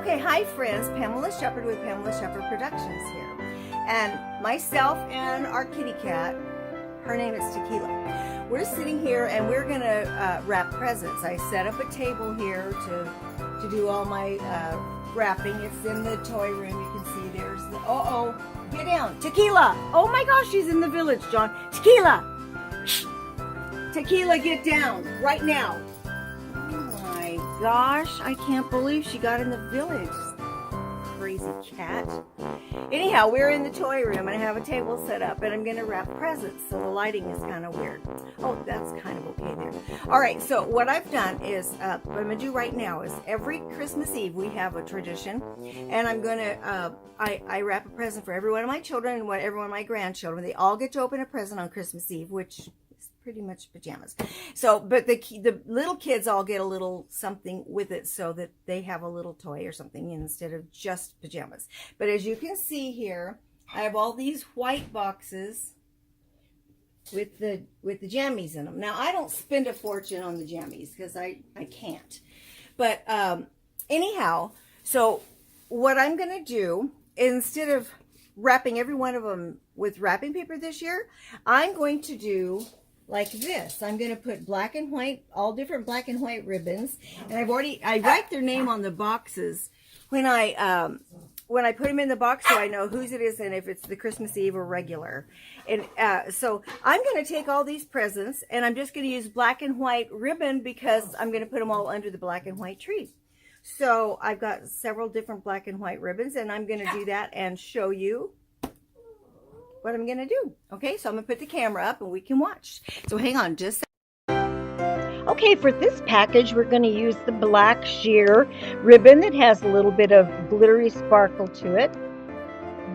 Okay, hi friends, Pamela Shepherd with Pamela Shepherd Productions here. And myself and our kitty cat, her name is Tequila. We're sitting here and we're gonna wrap presents. I set up a table here to do all my wrapping. It's in the toy room. You can see there's the, get down. Tequila! Oh my gosh, she's in the village, John. Tequila! Shh. Tequila, get down right now. Gosh, I can't believe she got in the village. Crazy cat. Anyhow, we're in the toy room and I have a table set up and I'm going to wrap presents, so the lighting is kind of weird. Oh, that's kind of okay there. All right, so what I've done is, what I'm going to do right now is every Christmas Eve we have a tradition, and I'm going to, I wrap a present for every one of my children and every one of my grandchildren. They all get to open a present on Christmas Eve, which pretty much pajamas. So, but the little kids all get a little something with it so that they have a little toy or something instead of just pajamas. But as you can see here, I have all these white boxes with the jammies in them. Now, I don't spend a fortune on the jammies because I can't. But anyhow, so what I'm going to do, instead of wrapping every one of them with wrapping paper this year, I'm going to do like this. I'm going to put black and white, all different black and white ribbons. And I write their name on the boxes when I put them in the box, so I know whose it is and if it's the Christmas Eve or regular. And so I'm going to take all these presents and I'm just going to use black and white ribbon because I'm going to put them all under the black and white tree. So I've got several different black and white ribbons and I'm going to do that and show you what I'm gonna do. Okay, so I'm gonna put the camera up and we can watch. So hang on just a second. Okay, for this package we're gonna use the black sheer ribbon that has a little bit of glittery sparkle to it.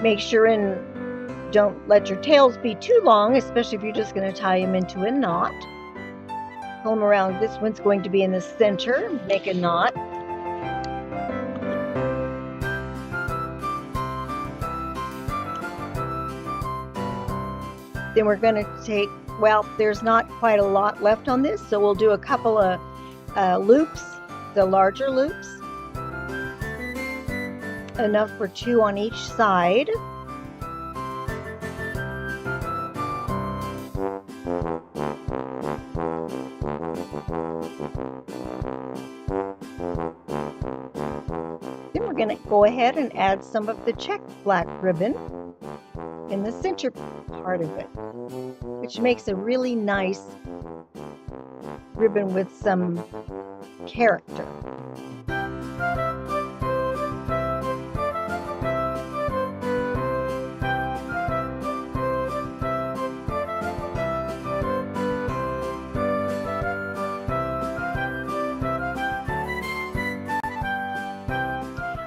Make sure and don't let your tails be too long, especially if you're just gonna tie them into a knot. Pull them around. This one's going to be in the center. Make a knot. Then we're going to take, well, there's not quite a lot left on this, so we'll do a couple of loops, the larger loops. Enough for 2 on each side. Then we're going to go ahead and add some of the checked black ribbon in the center part of it, which makes a really nice ribbon with some character.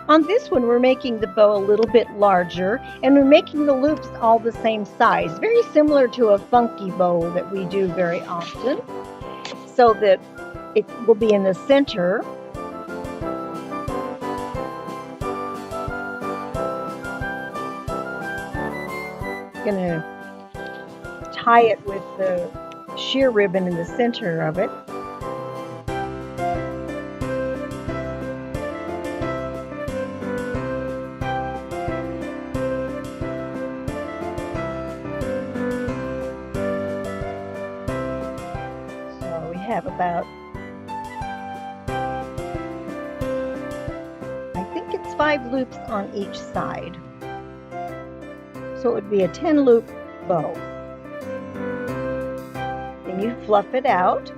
On this one, we're making the bow a little bit larger, and we're making the loops all the same size, very similar to a funky bow that we do very often, so that it will be in the center. I'm going to tie it with the sheer ribbon in the center of it. Have about, I think it's 5 loops on each side, so it would be a 10 loop bow. Then you fluff it out.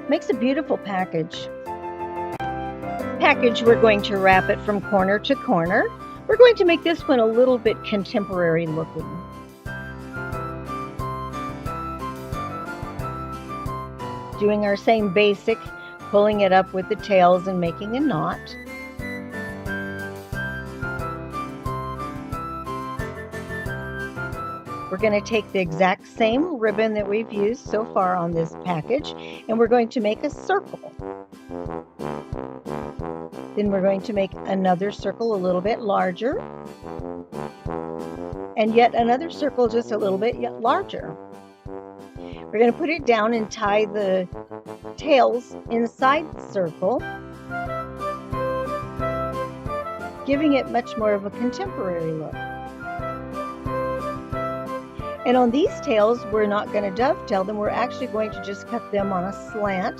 Makes a beautiful package. We're going to wrap it from corner to corner. We're going to make this one a little bit contemporary looking. Doing our same basic, pulling it up with the tails and making a knot. We're going to take the exact same ribbon that we've used so far on this package, and we're going to make a circle. Then we're going to make another circle a little bit larger. and yet another circle just a little bit larger. We're going to put it down and tie the tails inside the circle, giving it much more of a contemporary look. And on these tails, we're not going to dovetail them. We're actually going to just cut them on a slant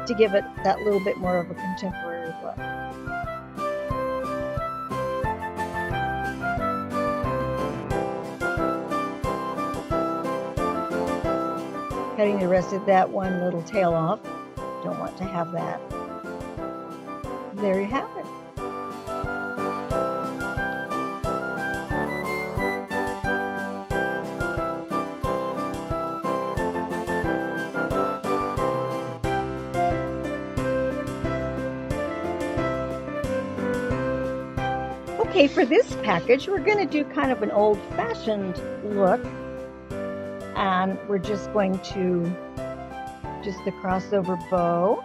to give it that little bit more of a contemporary look. Cutting the rest of that one little tail off. Don't want to have that. There you have it. Okay, for this package, we're going to do kind of an old-fashioned look, and we're just going to the crossover bow.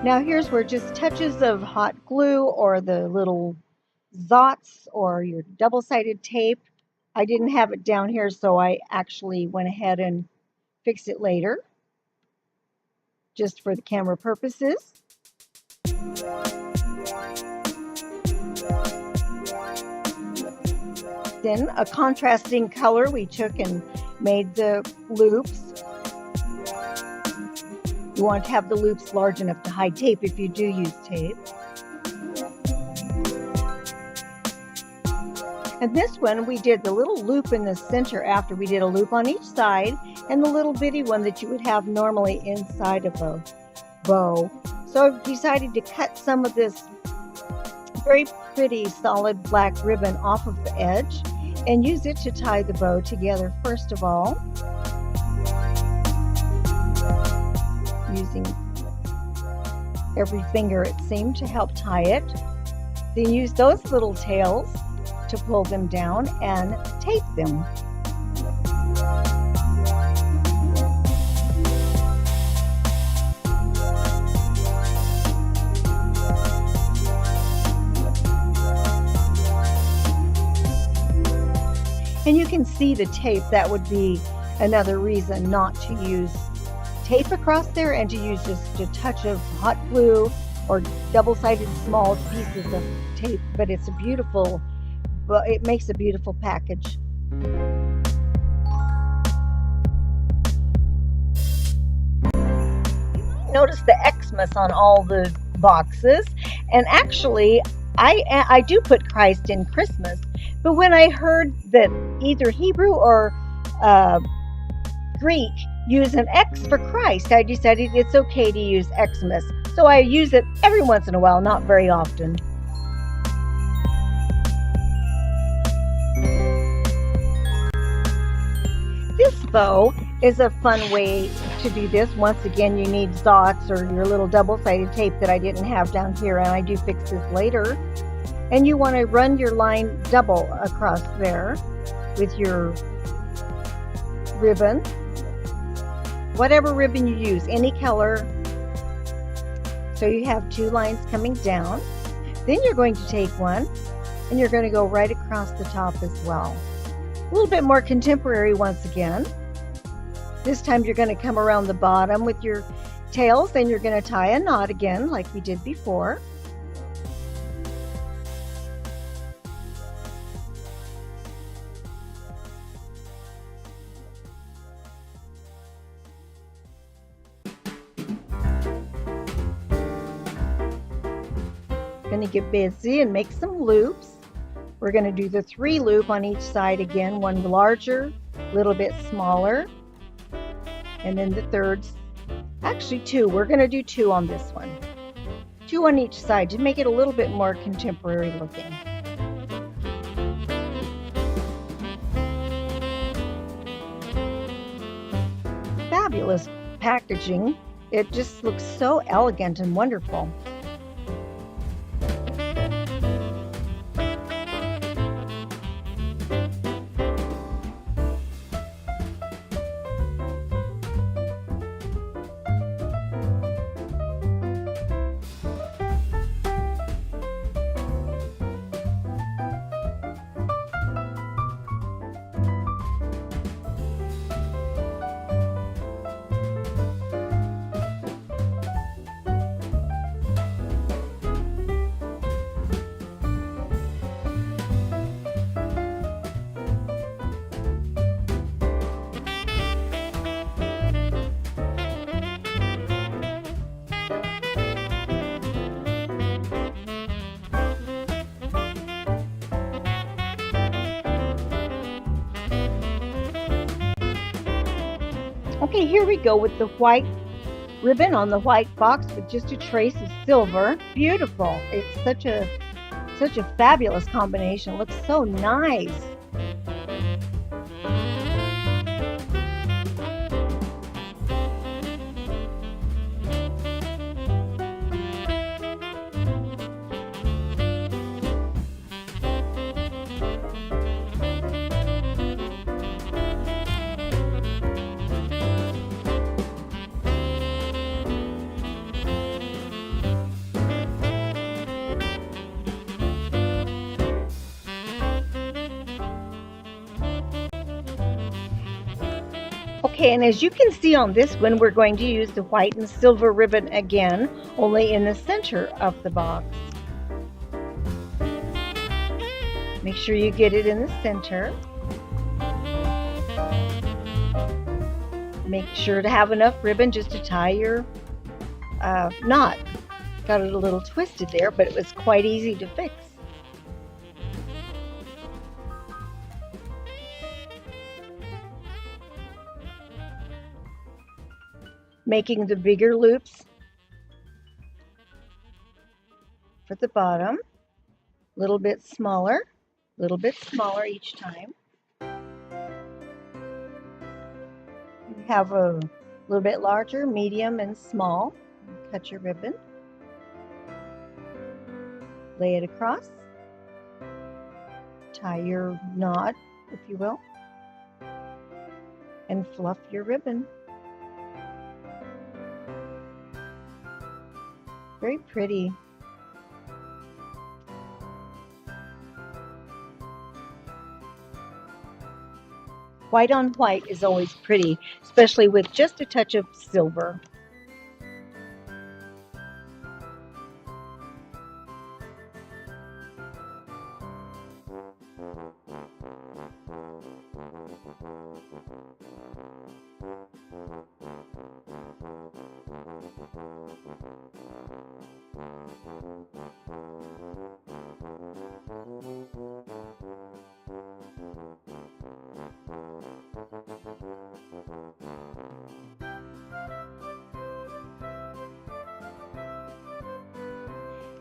Now here's where just touches of hot glue or the little Zots or your double-sided tape. I didn't have it down here, so I actually went ahead and fixed it later, just for the camera purposes. Then a contrasting color, we took and made the loops. You want to have the loops large enough to hide tape if you do use tape. And this one, we did the little loop in the center after. We did a loop on each side and the little bitty one that you would have normally inside of a bow. So I've decided to cut some of this very pretty solid black ribbon off of the edge and use it to tie the bow together first of all, using every finger it seemed to help tie it. Then use those little tails to pull them down and tape them. And you can see the tape. That would be another reason not to use tape across there and to use just a touch of hot glue or double-sided small pieces of tape. But it's a beautiful, it makes a beautiful package. Notice the Xmas on all the boxes, and actually I do put Christ in Christmas. But when I heard that either Hebrew or Greek use an X for Christ, I decided it's okay to use Xmas. So I use it every once in a while, not very often. This bow is a fun way to do this. Once again, you need Zots or your little double-sided tape that I didn't have down here, and I do fix this later. And you want to run your line double across there with your ribbon. Whatever ribbon you use, any color. So you have two lines coming down. Then you're going to take one and you're going to go right across the top as well. A little bit more contemporary once again. This time you're going to come around the bottom with your tails, then you're going to tie a knot again like we did before. Going to get busy and make some loops. We're going to do the 3 loop on each side again, one larger, a little bit smaller, and then the third, actually 2. We're going to do 2 on this one. 2 on each side to make it a little bit more contemporary looking. Fabulous packaging. It just looks so elegant and wonderful. Okay, here we go with the white ribbon on the white box with just a trace of silver. Beautiful. It's such a fabulous combination. Looks so nice. Okay, and as you can see on this one, we're going to use the white and silver ribbon again, only in the center of the box. Make sure you get it in the center. Make sure to have enough ribbon just to tie your knot. Got it a little twisted there, but it was quite easy to fix. Making the bigger loops for the bottom, a little bit smaller each time. You have a little bit larger, medium, and small. Cut your ribbon, lay it across, tie your knot, if you will, and fluff your ribbon. Very pretty. White on white is always pretty, especially with just a touch of silver.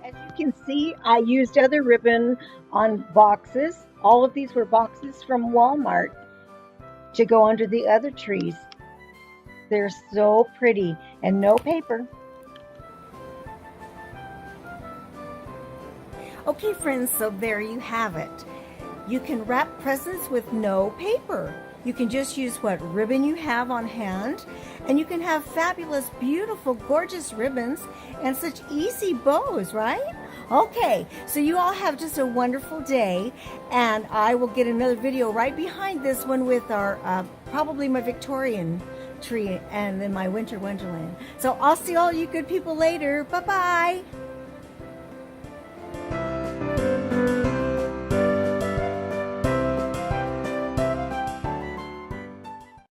As you can see, I used other ribbon on boxes. All of these were boxes from Walmart to go under the other trees. They're so pretty, and no paper. Okay, friends, so there you have it. You can wrap presents with no paper. You can just use what ribbon you have on hand, and you can have fabulous, beautiful, gorgeous ribbons and such easy bows, right? Okay, so you all have just a wonderful day, and I will get another video right behind this one with our, probably my Victorian tree and then my winter wonderland. So I'll see all you good people later. Bye-bye.